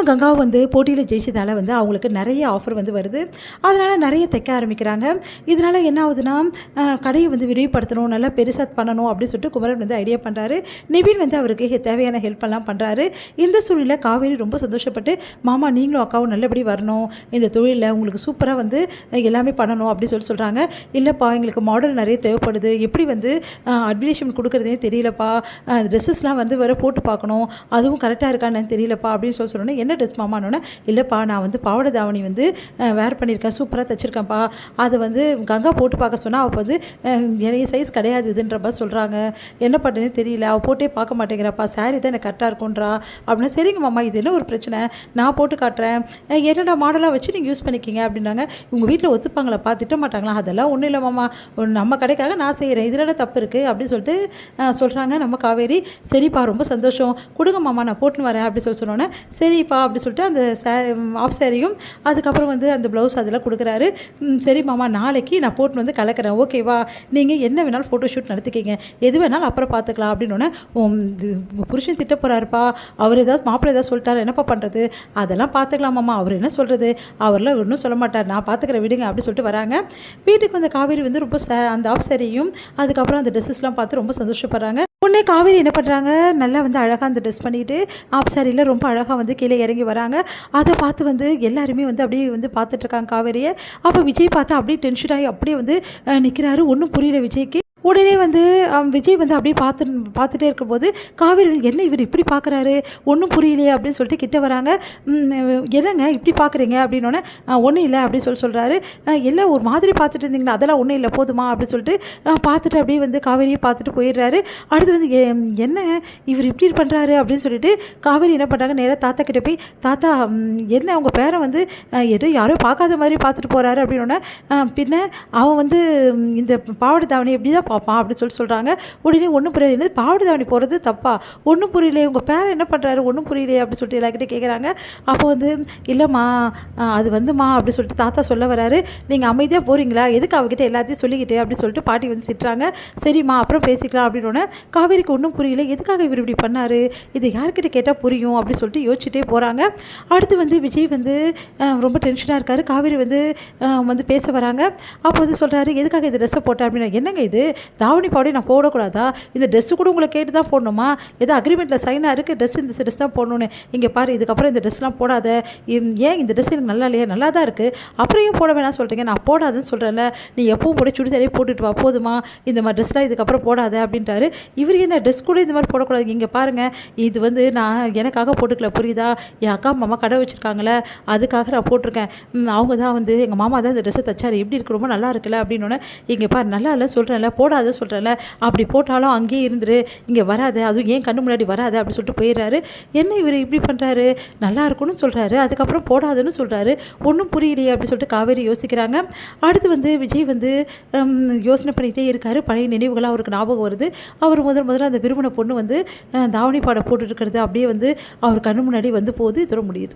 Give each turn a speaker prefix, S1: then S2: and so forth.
S1: காவேரியும் கங்காவும் வந்து போட்டியில் ஜெயிச்சதால் வந்து அவங்களுக்கு நிறைய ஆஃபர் வந்து வருது. அதனால் நிறைய தைக்க ஆரம்பிக்கிறாங்க. இதனால் என்ன ஆகுதுன்னா கடையை வந்து விரிவுபடுத்தணும், நல்லா பெருசாக பண்ணணும் அப்படின்னு சொல்லிட்டு குமரன் வந்து ஐடியா பண்ணுறாரு. நிவின் வந்து அவருக்கு தேவையான ஹெல்ப் எல்லாம் பண்ணுறாரு. இந்த சூழ்நிலை காவேரி ரொம்ப சந்தோஷப்பட்டு, மாமா நீங்களும் அக்காவும் நல்லபடி வரணும், இந்த தொழிலில் உங்களுக்கு சூப்பராக வந்து எல்லாமே பண்ணணும் அப்படின்னு சொல்கிறாங்க. இல்லைப்பா எங்களுக்கு மாடல் நிறைய தேவைப்படுது, எப்படி வந்து அட்வர்டைஸ்மெண்ட் கொடுக்குறதே தெரியலப்பா, ட்ரெஸ்ஸஸ்லாம் வந்து வேறு போட்டு பார்க்கணும், அதுவும் கரெக்டாக இருக்கான்னு தெரியலப்பா அப்படின்னு சொன்னோன்னே, என்ன ட்ரெஸ் மாமானோன்னே, இல்லைப்பா நான் வந்து பாவாடை தாவணி வந்து வேர் பண்ணியிருக்கேன், சூப்பராக தைச்சிருக்கேன்ப்பா, அதை வந்து கங்கா போட்டு பார்க்க சொன்னால் அவள் வந்து நிறைய சைஸ் கிடையாது இதுன்றப்பா சொல்கிறாங்க, என்ன பண்ணுறதுன்னு தெரியல, அவள் போட்டே பார்க்க மாட்டேங்கிறப்பா, சாரி தான் எனக்கு கரெக்டாக இருக்கும்ன்றா அப்படின்னா, சரிங்க மாமா இது என்ன ஒரு பிரச்சனை, நான் போட்டு காட்டுறேன், என்னோட மாடலாக வச்சு நீங்கள் யூஸ் பண்ணிக்கிங்க அப்படின்னாங்க. உங்கள் வீட்டில் ஒத்துப்பாங்களாப்பா, திட்ட மாட்டாங்களா, அதெல்லாம் ஒன்றும் இல்லை மாமா, நம்ம கடைக்காக நான் செய்கிறேன், இதில் தப்பு இருக்குது அப்படின்னு சொல்லிட்டு சொல்கிறாங்க நம்ம காவேரி. சரிப்பா ரொம்ப சந்தோஷம், கொடுங்க மாமா நான் போட்டுன்னு வரேன் அப்படி சொன்னோன்னே, சரிப்பா அப்படி சொல்லிட்டு அந்த ஆஃப் சாரியும் அதுக்கப்புறம் வந்து அந்த ப்ளவுஸ் அதெல்லாம் கொடுக்குறாரு. சரி மாமா நாளைக்கு நான் போட்டுன்னு வந்து கலக்கிறேன், ஓகேவா, நீங்கள் என்ன வேணாலும் ஃபோட்டோ ஷூட் நடத்திக்கிங்க, எது வேணாலும் அப்புறம் பார்த்துக்கலாம் அப்படின்னோடனே, புருஷன் திட்ட போகிறாருப்பா, அவர் ஏதாவது மாப்பிள்ளை ஏதாவது சொல்லிட்டாரு என்னப்பா பண்ணுறது, அதெல்லாம் பார்த்துக்கலாம் மாமா, அவர் என்ன சொல்கிறது, அவரெல்லாம் ஒன்றும் சொல்ல மாட்டார், நான் பார்த்துக்கிறேன் விடுங்க அப்படி சொல்லிட்டு வராங்க. வீட்டுக்கு வந்த காவேரி வந்து ரொம்ப அந்த ஆஃப் சாரியும் அதுக்கப்புறம் அந்த ட்ரெஸ்ஸஸ்லாம் பார்த்து ரொம்ப சந்தோஷப்படுறாங்க. உடனே காவேரி என்ன பண்ணுறாங்க, நல்லா வந்து அழகாக அந்த ட்ரெஸ் பண்ணிவிட்டு ஆஃப் சாரியில் ரொம்ப அழகாக வந்து கீழே இறங்கி வராங்க. அதை பார்த்து வந்து எல்லாருமே வந்து அப்படியே வந்து பார்த்துட்ருக்காங்க காவேரியை. அப்போ விஜய் பார்த்தா அப்படியே டென்ஷன் ஆகி அப்படியே வந்து நிற்கிறாரு. ஒன்றும் புரியல விஜய்க்கு. உடனே வந்து விஜய் வந்து அப்படியே பார்த்துட்டே இருக்கும்போது காவேரி வந்து என்ன இவர் இப்படி பார்க்குறாரு, ஒன்றும் புரியலையே அப்படின்னு சொல்லிட்டு கிட்ட வராங்க. என்னங்க இப்படி பார்க்குறீங்க அப்படின்னோடனே, ஒன்றும் இல்லை அப்படின்னு சொல்கிறாரு. எல்லாம் ஒரு மாதிரி பார்த்துட்டு இருந்தீங்களா, அதெல்லாம் ஒன்றும் இல்லை போதுமா அப்படின்னு சொல்லிட்டு பார்த்துட்டு அப்படியே வந்து காவேரியை பார்த்துட்டு போயிடுறாரு. அடுத்து வந்து என்ன இவர் இப்படி பண்ணுறாரு அப்படின்னு சொல்லிட்டு காவேரி என்ன பண்ணுறாங்க, நேராக தாத்தா கிட்டே போய், தாத்தா என்ன உங்கள் பேரை வந்து ஏதோ யாரோ பார்க்காத மாதிரி பார்த்துட்டு போகிறாரு அப்படின்னோடனே, பின்ன அவன் வந்து இந்த பாவாடை தாவணி எப்படி தான் பார்ப்பான் அப்படின்னு சொல்கிறாங்க. உடனே ஒன்றும் புரியல, பாவாடை தாவணி போகிறது தப்பா, ஒன்றும் புரியலையே, உங்கள் பேரை என்ன பண்ணுறாரு ஒன்றும் புரியலையே அப்படின்னு சொல்லிட்டு எல்லாக்கிட்டே கேட்குறாங்க. அப்போ வந்து இல்லைம்மா அது வந்துமா அப்படி சொல்லிட்டு தாத்தா சொல்ல வராரு. நீங்கள் அமைதியாக போகிறீங்களா, எதுக்கு அவகிட்ட எல்லாத்தையும் சொல்லிக்கிட்டே அப்படின்னு சொல்லிட்டு பாட்டி வந்து திட்டுறாங்க. சரிம்மா அப்புறம் பேசிக்கலாம் அப்படின்னோடனே காவேரிக்கு ஒன்றும் புரியல, எதுக்காக இவர் இப்படி பண்ணார், இது யார்கிட்ட கேட்டால் புரியும் அப்படின்னு சொல்லிட்டு யோசிச்சுட்டே போகிறாங்க. அடுத்து வந்து விஜய் வந்து ரொம்ப டென்ஷனாக இருக்கார். காவேரி வந்து பேச வராங்க. அப்போ வந்து சொல்கிறாரு, எதுக்காக இந்த ட்ரெஸ்ஸை போட்டேன் அப்படின்னா, என்னங்க இது தாவணி பாவடி நான் போடக்கூடாதா, இந்த ட்ரெஸ்ஸு கூட உங்களை கேட்டு தான் போடணுமா, ஏதோ அக்ரிமெண்ட்டில் சைனாக இருக்குது, இந்த ட்ரெஸ் தான் போடணுன்னு, இங்கே பாரு இதுக்கப்புறம் இந்த ட்ரெஸ்லாம் போடாத, ஏன் இந்த ட்ரெஸ் எனக்கு நல்லா இல்லையா, நல்லா தான் இருக்குது, அப்புறம் ஏன் போட வேணாம் சொல்கிறீங்க, நான் போடாதுன்னு சொல்கிறேன்ல, நீ எப்பவும் போட சுடிதாரே போட்டுட்டு வா போதுமா, இந்த மாதிரி ட்ரெஸ்லாம் இதுக்கப்புறம் போடாத அப்படின்ட்டாரு. இவர் என்ன ட்ரெஸ் கூட இந்த மாதிரி போடக்கூடாது, இங்கே பாருங்கள் இது வந்து நான் எனக்காக போட்டுக்கல புரியுதா, என் அக்கா மாமா கடை வச்சுருக்காங்களே அதுக்காக நான் போட்டிருக்கேன், அவங்க தான் வந்து எங்கள் மாமா தான் இந்த ட்ரெஸ்ஸை தைச்சாரு, எப்படி இருக்கு ரொம்ப நல்லா இருக்குல்ல அப்படின்னோடனே, இங்கே பாரு நல்லா இல்லை சொல்கிறேன்ல போடாத சொல்கிறேன்ல, அப்படி போட்டாலும் அங்கேயே இருந்துரு, இங்கே வராது, அதுவும் ஏன் கண்ணு முன்னாடி வராது அப்படி சொல்லிட்டு போயிடுறாரு. என்ன இவர் இப்படி பண்ணுறாரு, நல்லா இருக்குன்னு சொல்கிறாரு, அதுக்கப்புறம் போடாதுன்னு சொல்கிறாரு, ஒன்றும் புரியலையே அப்படி சொல்லிட்டு காவேரி யோசிக்கிறாங்க. அடுத்து வந்து விஜய் வந்து யோசனை பண்ணிகிட்டே இருக்கார். பழைய நினைவுகளாக அவருக்கு ஞாபகம் வருது. அவர் முதல்ல அந்த விரும்பின பொண்ணு வந்து தாவணி பாடை போட்டுருக்கிறது அப்படியே வந்து அவர் கண்ணு முன்னாடி வந்து போகுது. இதோட முடியுது.